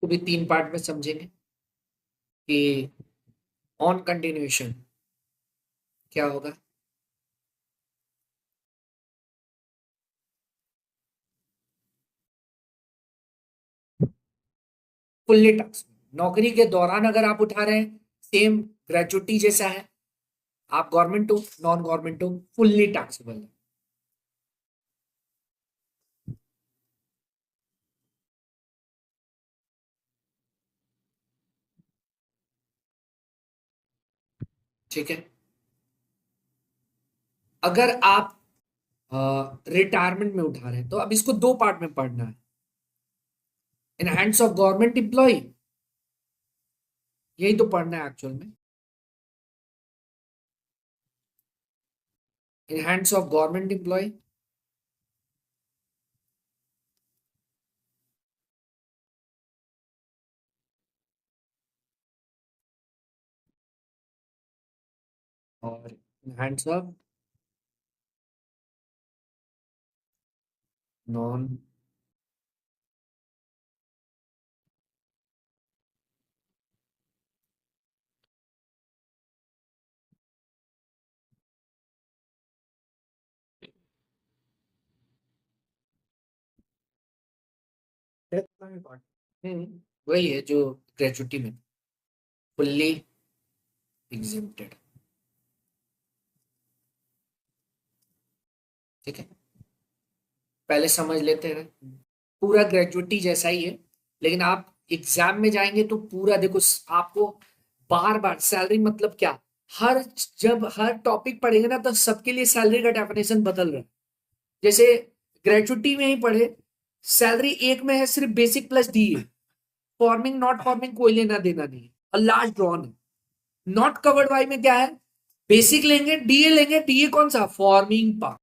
भी 3 पार्ट में समझेंगे कि ऑन कंटिन्यूएशन क्या होगा। फुल्ली टैक्स, नौकरी के दौरान अगर आप उठा रहे हैं, सेम ग्रेचुटी जैसा है, आप गवर्नमेंट हो नॉन गवर्नमेंट हो, फुल्ली टैक्सेबल है। ठीक है। अगर आप रिटायरमेंट में उठा रहे हैं तो अब इसको 2 पार्ट में पढ़ना है। In hands of government employ, यही तो पढ़ना है एक्चुअल में। In hands of government employ, और इन हैंड्स ऑफ नॉन। वही है जो ग्रेचुटी में फुल्ली एग्जिम्प्टेड। ठीक है, पहले समझ लेते हैं। पूरा ग्रेजुएटी जैसा ही है, लेकिन आप एग्जाम में जाएंगे तो पूरा देखो, आपको बार बार सैलरी मतलब क्या, हर जब हर टॉपिक पढ़ेंगे ना तो सबके लिए सैलरी का डेफिनेशन बदल रहा है। जैसे ग्रेजुएटी में ही पढ़े, सैलरी एक में है सिर्फ बेसिक प्लस डी है, फॉर्मिंग नॉट फॉर्मिंग कोई लेना देना नहीं है, और लास्ट ड्रॉन है। नॉट कवर्ड वाई में क्या है, बेसिक लेंगे, डीए लेंगे, डीए कौन सा, फॉर्मिंग पार्ट,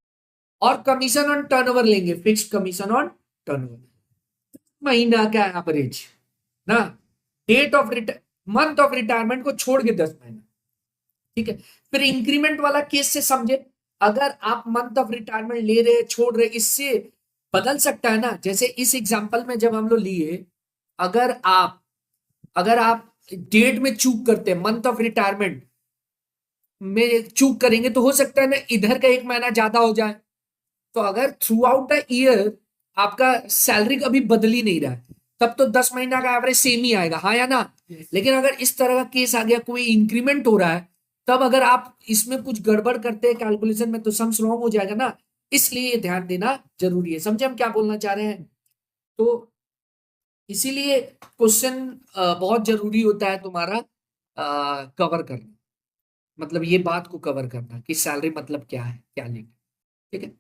और कमीशन ऑन टर्नओवर लेंगे, फिक्स्ड कमीशन ऑन टर्नओवर, महीना का एवरेज ना, date of month of retirement को छोड़ के 10 महीना। ठीक है, फिर इंक्रीमेंट वाला केस से समझे, अगर आप मंथ ऑफ रिटायरमेंट ले रहे छोड़ रहे, इससे बदल सकता है ना। जैसे इस एग्जांपल में जब हम लोग लिए, अगर आप अगर आप डेट में चूक करते हैं, मंथ ऑफ रिटायरमेंट में चूक करेंगे, तो हो सकता है ना इधर का 1 महीना ज्यादा हो जाए। तो अगर थ्रू आउट द ईयर आपका सैलरी कभी बदल ही नहीं रहा है, तब तो 10 महीना का एवरेज सेम ही आएगा, हाँ या ना। लेकिन अगर इस तरह का केस आ गया, कोई इंक्रीमेंट हो रहा है, तब अगर आप इसमें कुछ गड़बड़ करते हैं कैलकुलेशन में, तो सम्स रॉन्ग हो जाएगा ना। इसलिए ये ध्यान देना जरूरी है। समझे हम क्या बोलना चाह रहे हैं? तो इसीलिए क्वेश्चन बहुत जरूरी होता है तुम्हारा कवर करना, मतलब ये बात को कवर करना कि सैलरी मतलब क्या है, क्या लेंगे। ठीक है,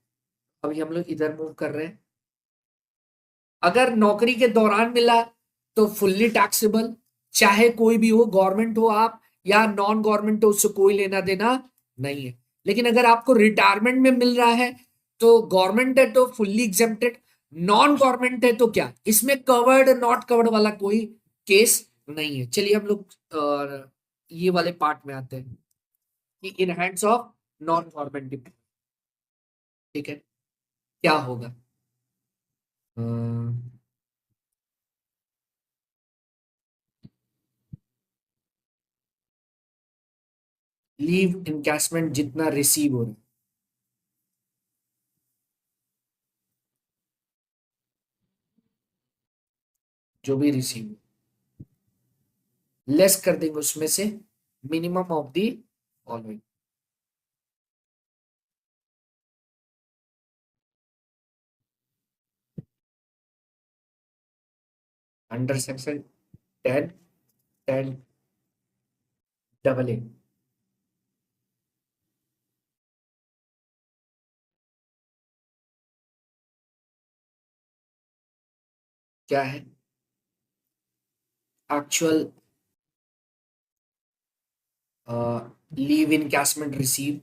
अभी हम लोग इधर मूव कर रहे हैं। अगर नौकरी के दौरान मिला तो फुल्ली टैक्सेबल, चाहे कोई भी हो, गवर्नमेंट हो आप या नॉन गवर्नमेंट हो, उससे कोई लेना देना नहीं है। लेकिन अगर आपको रिटायरमेंट में मिल रहा है तो गवर्नमेंट है तो फुल्ली एग्जेम्प्टेड, नॉन गवर्नमेंट है तो क्या, इसमें कवर्ड नॉट कवर्ड वाला कोई केस नहीं है। चलिए हम लोग ये वाले पार्ट में आते हैं कि इन हैंड्स ऑफ नॉन गवर्नमेंट। ठीक है, क्या होगा, लीव इनकैशमेंट जितना रिसीव हो रहा है, जो भी रिसीव, लेस कर देंगे उसमें से minimum of the following. Under section 10, 10 double A, क्या है, एक्चुअल लीव इनकैशमेंट रिसीव,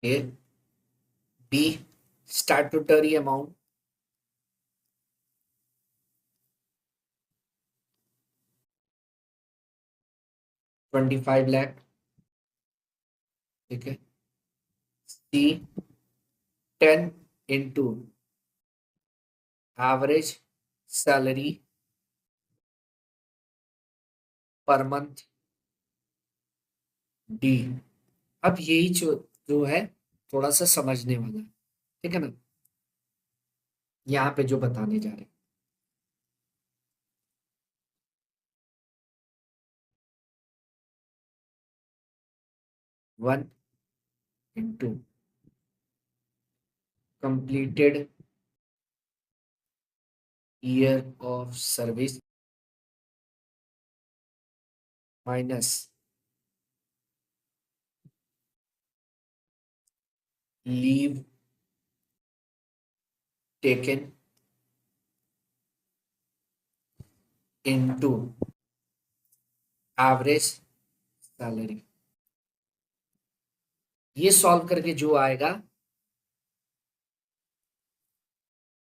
ए, बी स्टैट्यूटरी अमाउंट, 25 लाख, ठीक है। सी 10 into average salary per month, D. अब यही जो जो है थोड़ा सा समझने वाला है, ठीक है ना, यहाँ पे जो बताने जा रहे हैं। 1 into completed year of service minus leave taken into average salary. ये सॉल्व करके जो आएगा,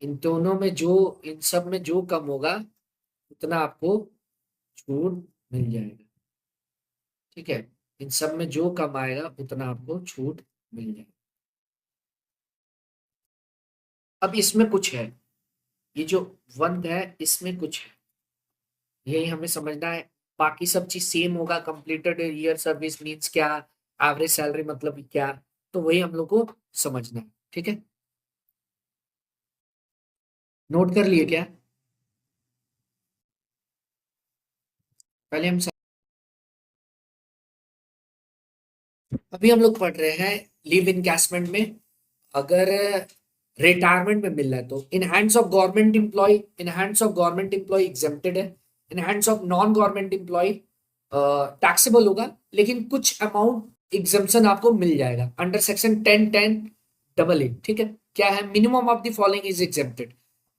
इन दोनों में जो, इन सब में जो कम होगा उतना आपको छूट मिल जाएगा, ठीक है। इन सब में जो कम आएगा उतना आपको छूट मिल जाएगा। अब इसमें कुछ है, ये जो वन है इसमें कुछ है, यही हमें समझना है। बाकी सब चीज सेम होगा, कंप्लीटेड ईयर सर्विस मींस क्या, एवरेज सैलरी मतलब क्या, तो वही हम लोग को समझना है, ठीक है। नोट कर लिए क्या? पहले हम अभी हम लोग पढ़ रहे हैं लीव इनकैशमेंट में। अगर रिटायरमेंट में मिल रहा है तो in hands of government employee, in hands of government employee exempted है, in hands of non government employee taxable होगा, लेकिन कुछ अमाउंट एग्जम्पशन आपको मिल जाएगा अंडर सेक्शन 10(10)(a), ठीक है। क्या है? Minimum of the following is exempted.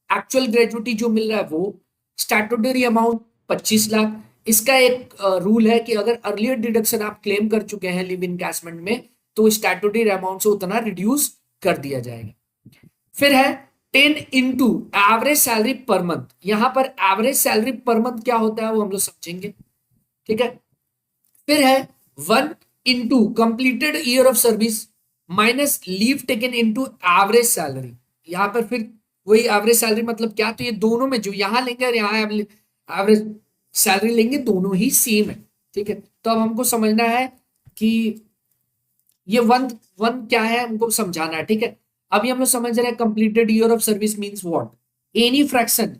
Actual gratuity जो मिल रहा है वो स्टैट्यूटरी अमाउंट 25 लाख। इसका एक रूल है कि अगर अर्लियर डिडक्शन आप क्लेम कर चुके हैं लिव इनकैशमेंट में तो स्टैट्यूटरी अमाउंट से उतना रिड्यूस कर दिया जाएगा। फिर है 10 into average salary per month. यहां पर एवरेज सैलरी पर मंथ क्या होता है वो हम लोग समझेंगे, ठीक है। फिर है 1 into completed year of service minus leave taken into average salary. यहां पर फिर वही एवरेज सैलरी मतलब क्या, तो ये दोनों में जो यहां लेंगे और यहाँ एवरेज सैलरी लेंगे दोनों ही सेम है, ठीक है। तो अब हमको समझना है कि ये वन वन क्या है, हमको समझाना है, ठीक है। अभी हम लोग समझ रहे हैं completed year of service means what, any fraction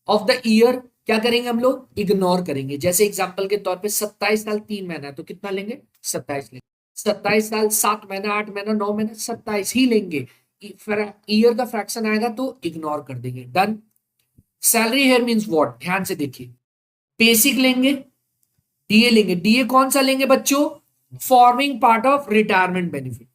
of the year क्या करेंगे हम लोग, इग्नोर करेंगे। जैसे एग्जांपल के तौर पे 27 साल 3 महीना है तो कितना लेंगे, 27 लेंगे। 27 साल 7 महीना 8 महीना 9 महीना 27 ही लेंगे। ईयर का फ्रैक्शन आएगा तो इग्नोर कर देंगे, done. Salary here means what, ध्यान से देखिए, बेसिक लेंगे, डीए लेंगे। डीए कौन सा लेंगे बच्चों, forming part of retirement benefit,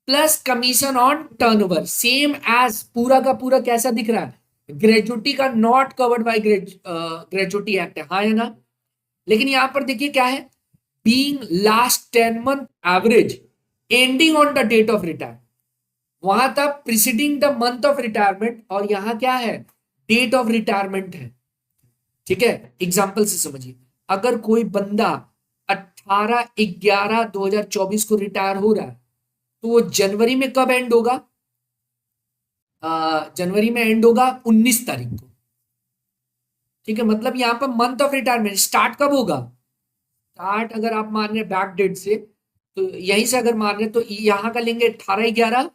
plus commission on turnover, same as पूरा का पूरा कैसा दिख रहा है, ग्रेजुटी का not covered by gratuity act है, हाँ या ना। लेकिन यहां पर देखिए क्या है, being last 10 month average ending on the date of retire, वहां तक preceding the month of retirement और यहां क्या है, डेट ऑफ रिटायरमेंट है, ठीक है। एग्जाम्पल से समझिए, अगर कोई बंदा 18/11/2024 को रिटायर हो रहा है तो वो जनवरी में कब एंड होगा, जनवरी में एंड होगा 19 तारीख को, ठीक है। मतलब यहाँ per month of retirement start कब होगा, स्टार्ट अगर आप मान रहे बैक डेट से तो यहीं से अगर मान रहे तो यहाँ का लेंगे 18/11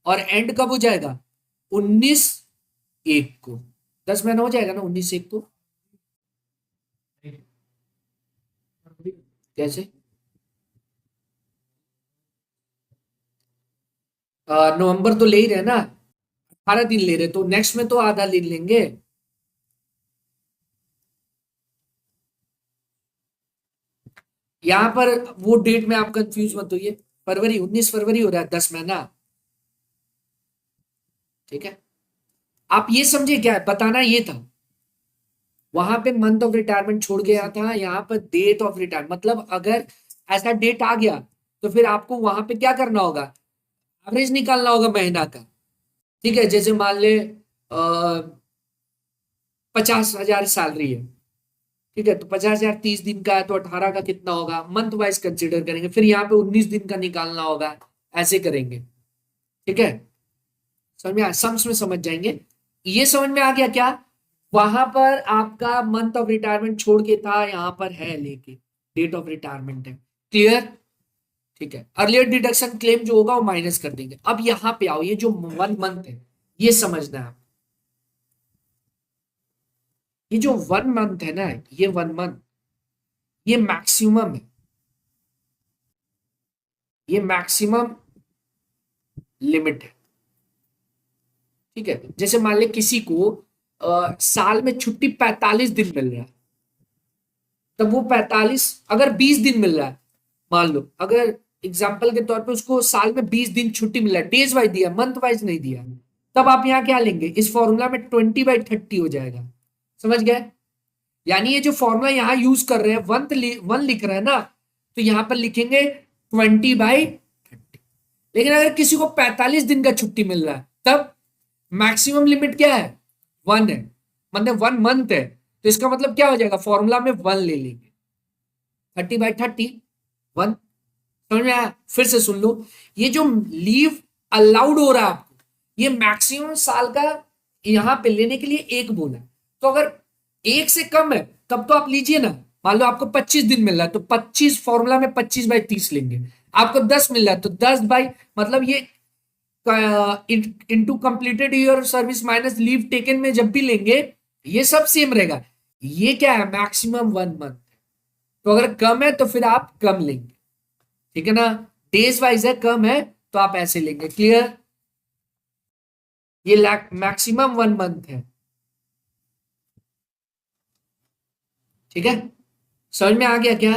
और एंड कब हो जाएगा 19/1 को, 10 महीना हो जाएगा ना 19/1 को। कैसे, नवंबर तो ले ही रहे ना, 18 दिन ले रहे तो नेक्स्ट में तो आधा दिन लेंगे। यहां पर वो डेट में आप कंफ्यूज मत होइए, फरवरी 19 फरवरी हो रहा है 10 महीना, ठीक है। आप ये समझे क्या है बताना ये था, वहां पे मंथ ऑफ रिटायरमेंट छोड़ गया था, यहाँ पर डेट ऑफ रिटायर मतलब अगर ऐसा डेट आ गया तो फिर आपको वहां पे क्या करना होगा, एवरेज निकालना होगा महीना का। ठीक है, जैसे मान ले 50,000 सैलरी है। ठीक है, तो 50,000 30 दिन का है, तो 18 का कितना होगा, मंथ वाइज कंसिडर करेंगे। फिर यहाँ पे 19 दिन का निकालना होगा, ऐसे करेंगे। ठीक है, समझ में सम्स में समझ जाएंगे। ये समझ में आ गया क्या? वहां पर आपका मंथ ऑफ रिटायरमेंट छोड़ के था, यहाँ पर है लेके डेट ऑफ रिटायरमेंट है। क्लियर? ठीक है, अर्लियर डिडक्शन क्लेम जो होगा वो माइनस कर देंगे। अब यहाँ पे आओ, ये जो 1 मंथ है ये समझना है। ये जो 1 मंथ है ना, ये 1 मंथ ये मैक्सिमम है, ये मैक्सिमम लिमिट है। ठीक है, जैसे मान ले किसी को साल में छुट्टी 45 दिन मिल रहा है, तब वो 45, अगर 20 दिन मिल रहा है, मान लो अगर एग्जाम्पल के तौर पे उसको साल में 20 दिन छुट्टी मिल रहा है, डेज वाइज दिया, मंथ वाइज नहीं दिया, तब आप यहाँ क्या लेंगे, इस फॉर्मूला में 20/30 हो जाएगा। समझ गए? यानी ये जो फॉर्मूला यहाँ यूज कर रहे हैं, वन लिख रहे हैं ना, तो यहाँ पर लिखेंगे 20/30। लेकिन अगर किसी को 45 दिन का छुट्टी मिल रहा है, तब मैक्सिमम लिमिट क्या है, 1 है, मतलब 1 मंथ है। तो इसका मतलब क्या हो जाएगा, फॉर्मूला में 1 ले लेंगे, 30/30 1। समझ में आया? फिर से सुन लो, ये जो लीव अलाउड हो रहा है आपको, ये मैक्सिमम साल का यहां पे लेने के लिए एक बोला। तो अगर एक से कम है तब तो आप लीजिए ना। मान लो आपको 25 दिन मिल रहा है, तो 25 फॉर्मूला में 25/30 लेंगे। आपको 10 मिल रहा है तो 10 मतलब ये into completed year service minus leave taken में जब भी लेंगे, ये सब सेम रहेगा। ये क्या है, मैक्सिमम 1 मंथ। तो अगर कम है तो फिर आप कम लेंगे। ठीक है ना, डेज वाइज है, कम है तो आप ऐसे लेंगे। क्लियर? ये मैक्सिमम 1 मंथ है। ठीक है, समझ में आ गया क्या?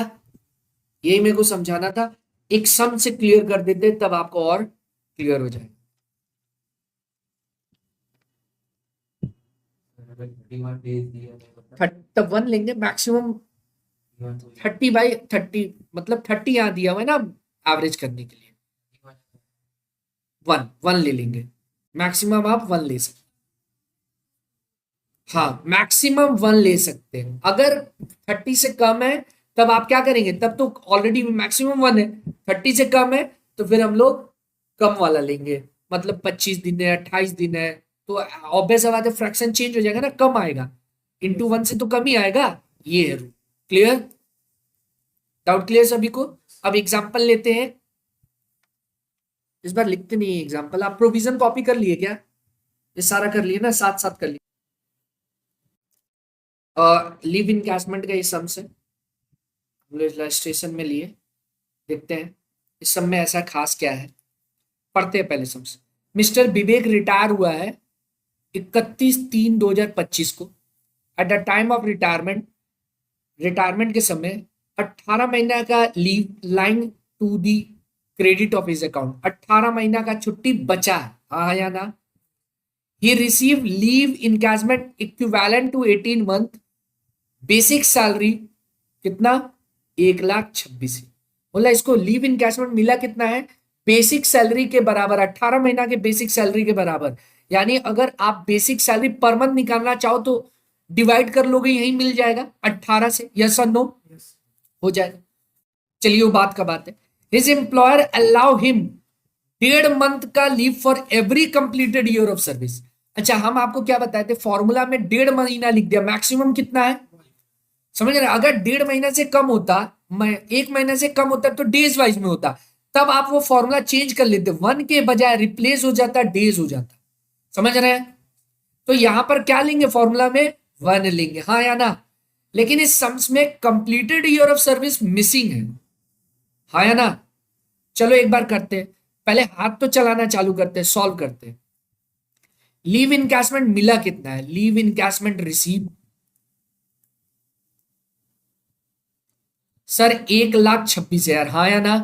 यही मेरे को समझाना था। एक सम से क्लियर कर देते तब आपको और क्लियर हो जाए। तब 1 लेंगे मैक्सिमम, 30/30 मतलब 30 यहां दिया हुआ है ना, एवरेज करने के लिए 1 ले लेंगे। मैक्सिमम आप 1 ले सकते, हाँ मैक्सिमम 1 ले सकते हैं। अगर 30 से कम है तब आप क्या करेंगे, तब तो ऑलरेडी मैक्सिमम 1 है। 30 से कम है तो फिर हम लोग कम वाला लेंगे, मतलब 25 दिन है, 28 दिन है, तो ऑब्वियस बात है फ्रैक्शन चेंज हो जाएगा ना, कम आएगा। इंटू 1 से तो कम ही आएगा। ये है रूल। क्लियर? डाउट क्लियर सभी को? अब एग्जाम्पल लेते हैं। इस बार लिखते नहीं है एग्जाम्पल, आप प्रोविजन कॉपी कर लिए क्या? ये सारा कर लिए ना, साथ साथ कर लिए। लिव इनकैशमेंट का ये सम से हम लोग इलस्ट्रेशन में लिए, देखते हैं इस सम में ऐसा खास क्या है। पढ़ते हैं पहले सम से। मिस्टर विवेक रिटायर हुआ है 31/3/2025 को। At the time of retirement, retirement के समय 18 महीना का leave lying to the credit of his account. 18 महीना का छुट्टी बचा है, हाँ या ना? He receive leave encashment equivalent to 18 month. Basic salary कितना, 1,26,000। बोला इसको लीव इनकैशमेंट मिला कितना है, बेसिक सैलरी के बराबर, 18 महीना के बेसिक सैलरी के बराबर। यानी अगर आप बेसिक सैलरी पर मंथ निकालना चाहो तो डिवाइड कर लोगे, यही मिल जाएगा 18 से। यस और नो? हो जाएगा। चलिए वो बात का बात है। His employer allow him 1.5 month का leave for every completed year of service. अच्छा, हम आपको क्या बताए थे, फॉर्मूला में 1.5 महीना लिख दिया, मैक्सिमम कितना है समझ रहे? अगर 1.5 महीना से कम होता, 1 महीने से कम होता तो डेज वाइज में होता, तब आप वो फॉर्मूला चेंज कर लेते, 1 के बजाय रिप्लेस हो जाता, डेज हो जाता। समझ रहे हैं? तो यहां पर क्या लेंगे, फॉर्मूला में 1 लेंगे, हाँ या ना? लेकिन इस सम्स में completed year of service missing है, हाँ या ना? चलो एक बार करते हैं, पहले हाथ तो चलाना चालू करते हैं, सॉल्व करते हैं। लीव इनकैशमेंट मिला कितना है, लीव इनकैशमेंट रिसीव सर 1,26,000, हाँ या ना?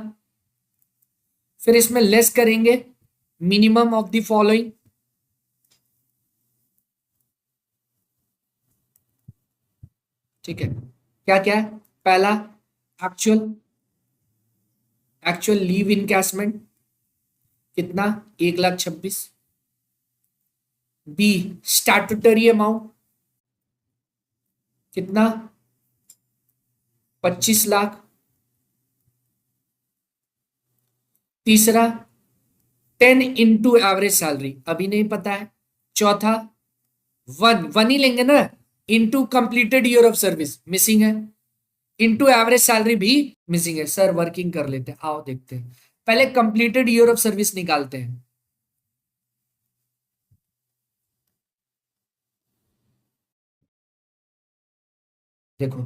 फिर इसमें लेस करेंगे मिनिमम ऑफ द फॉलोइंग। ठीक है, क्या क्या है? पहला एक्चुअल, एक्चुअल लीव इनकैशमेंट कितना? 1,26,000। बी स्टैट्यूटरी अमाउंट कितना? 25,00,000। तीसरा 10 इंटू एवरेज सैलरी, अभी नहीं पता है। चौथा वन ही लेंगे ना, into completed year of service missing है, इंटू एवरेज सैलरी भी मिसिंग है। सर वर्किंग कर लेते हैं, आओ देखते हैं। पहले कंप्लीटेड ईयर ऑफ सर्विस निकालते हैं। देखो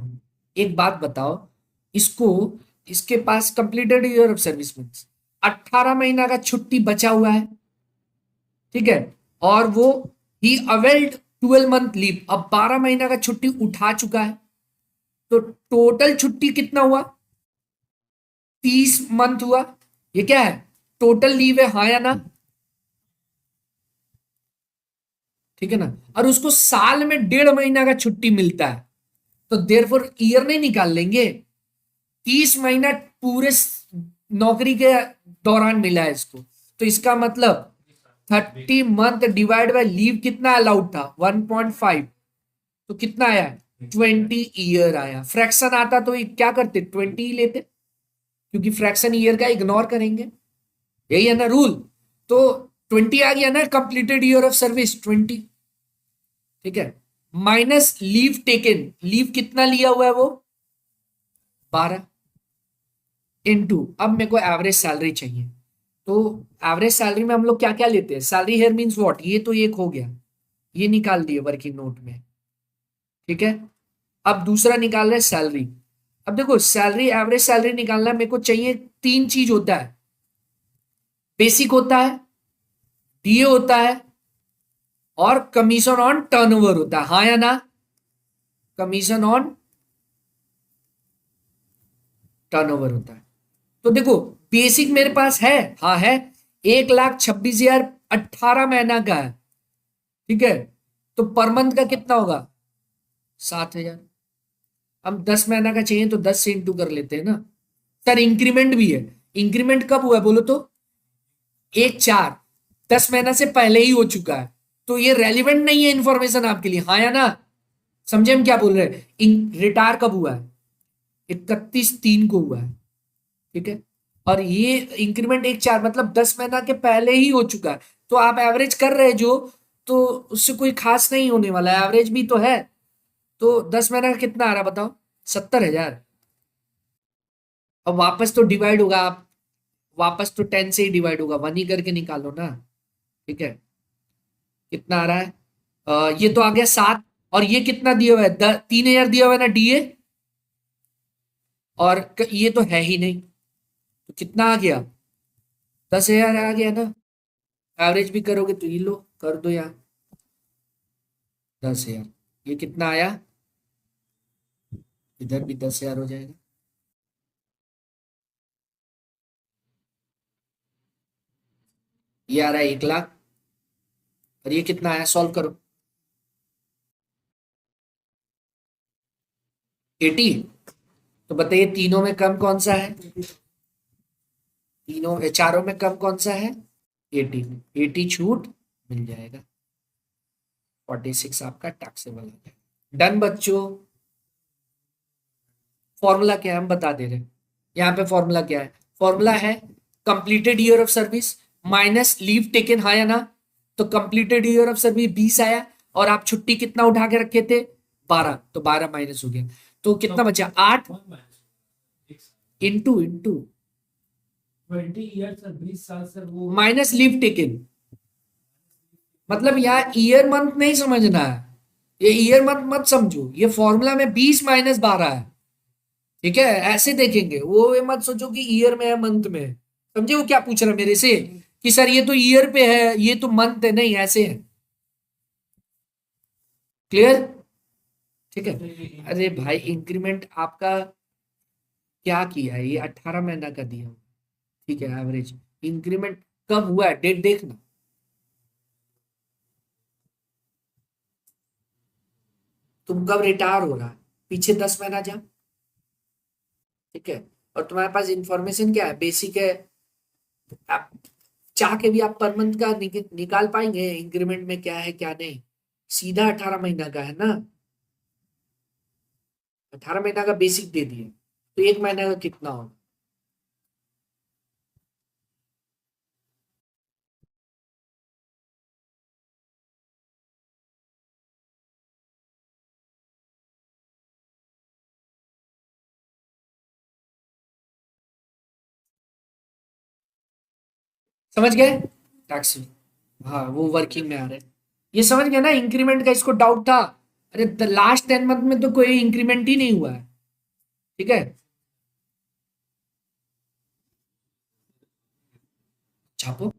एक बात बताओ, इसको, इसके पास completed year of service means 18 महीना का छुट्टी बचा हुआ है, ठीक है, और वो ही अवेल्ड 12 मंथ लीव, अब 12 महीना का छुट्टी उठा चुका है, तो टोटल छुट्टी कितना हुआ? 30 मंथ हुआ। ये क्या है? टोटल लीव है, हाँ या ना? ठीक है ना? और उसको साल में 1.5 महीना का छुट्टी मिलता है, तो देयरफॉर ईयर नहीं निकाल लेंगे, 30 महीना पूरे नौकरी के दौरान मिला है इसको, तो इसका मतलब 30 मंथ डिवाइड बाय लीव कितना अलाउड था? 1.5, तो कितना आया? 20 ईयर आया। फ्रैक्शन आता तो ये क्या करते? 20 ही लेते, क्योंकि फ्रैक्शन ईयर का इग्नोर करेंगे, यही है ना रूल। तो 20 आ गया ना, कंप्लीटेड ईयर ऑफ सर्विस 20, ठीक है, माइनस लीव टेकन, लीव कितना लिया हुआ है वो? 12, इनटू, अब मेरे को एवरेज सैलरी चाहिए, तो एवरेज सैलरी में हम लोग क्या क्या लेते हैं? सैलरी हेयर मींस व्हाट, ये तो एक हो गया, ये निकाल दिए वर्किंग नोट में, ठीक है। अब दूसरा निकाल रहे सैलरी। अब देखो सैलरी, एवरेज सैलरी निकालना मेरे को चाहिए, 3 चीज होता है, बेसिक होता है, डीए होता है, और कमीशन ऑन टर्नओवर होता है, हाँ या ना? कमीशन ऑन टर्नओवर होता है। तो देखो बेसिक मेरे पास है, हाँ है, 1,26,000 18 महीना का है, ठीक है, तो पर मंथ का कितना होगा? 7,000। अब 10 महीना का चाहिए तो 10 से इंटू कर लेते हैं ना। सर इंक्रीमेंट भी है, इंक्रीमेंट कब हुआ है बोलो तो? 1/4, 10 महीना से पहले ही हो चुका है, तो ये रेलिवेंट नहीं है इंफॉर्मेशन आपके लिए, हाँ या ना? समझे हम क्या बोल रहे हैं? रिटायर कब हुआ है? 31/3 को हुआ है, ठीक है, और ये इंक्रीमेंट 1/4 मतलब 10 महीना के पहले ही हो चुका है, तो आप एवरेज कर रहे जो, तो उससे कोई खास नहीं होने वाला है, एवरेज भी तो है। तो 10 महीना का कितना आ रहा बताओ? 70,000। अब वापस तो डिवाइड होगा, आप वापस तो 10 से ही डिवाइड होगा, 1 ही करके निकालो ना, ठीक है। कितना आ रहा है? ये तो आ गया 7, और ये कितना दिया हुआ है? 3,000 दिया हुआ है ना डीए, और ये तो है ही नहीं, तो कितना आ गया? 10,000 आ गया ना। एवरेज भी करोगे तो ये लो कर दो यार, 10,000, ये कितना आया? इधर भी 10,000 हो जाएगा, ये आ रहा है 1,00,000, और ये कितना आया? सॉल्व करो। 80। तो बताइए तीनों में कम कौन सा है? तीनों चारों में कम कौन सा है? 80 में 80 छूट मिल जाएगा, 46 आपका टैक्सेबल है। डन बच्चों। फॉर्मूला क्या है हम बता दे रहे हैं, यहाँ पे फॉर्मूला क्या है? फॉर्मूला है completed year of service minus leave taken, हाँ या ना? तो कंप्लीटेड ईयर ऑफ सर्विस 20 आया, और आप छुट्टी कितना उठा के रखे थे? 12, तो 12 माइनस हो गया, तो कितना बचा? 8 इंटू इंटू 20 ईयर सर, 20 साल सर, वो माइनस लीव टेकन, मतलब यहाँ ईयर मंथ नहीं समझना है, ये ईयर मंथ मत समझो, ये फॉर्मूला में 20 माइनस 12 है, ठीक है, ऐसे देखेंगे, वो ये मत सोचो कि ईयर में है मंथ में है। समझे वो क्या पूछ रहा है मेरे से, कि सर ये तो ईयर पे है, ये तो मंथ है, नहीं ऐसे है। क्लियर? ठीक है। अरे भाई इंक्रीमेंट आपका क्या किया है, ये 18 महीना का दिया हुआ, ठीक है, एवरेज इंक्रीमेंट कब हुआ है, डेट देखना। तुम कब रिटायर हो रहा है, पीछे 10 महीना जा, ठीक है, और तुम्हारे पास इंफॉर्मेशन क्या है? बेसिक है, चाह के भी आप पर मंथ का निकाल पाएंगे इंक्रीमेंट में क्या है क्या नहीं? सीधा 18 महीना का है ना, 18 महीना का बेसिक दे दिए, तो 1 महीने का कितना होगा? समझ गए? टैक्स, हाँ वो वर्किंग में आ रहे हैं। ये समझ गए ना इंक्रीमेंट का? इसको डाउट था, अरे लास्ट 10 मंथ में तो कोई इंक्रीमेंट ही नहीं हुआ है। ठीक है, छापो।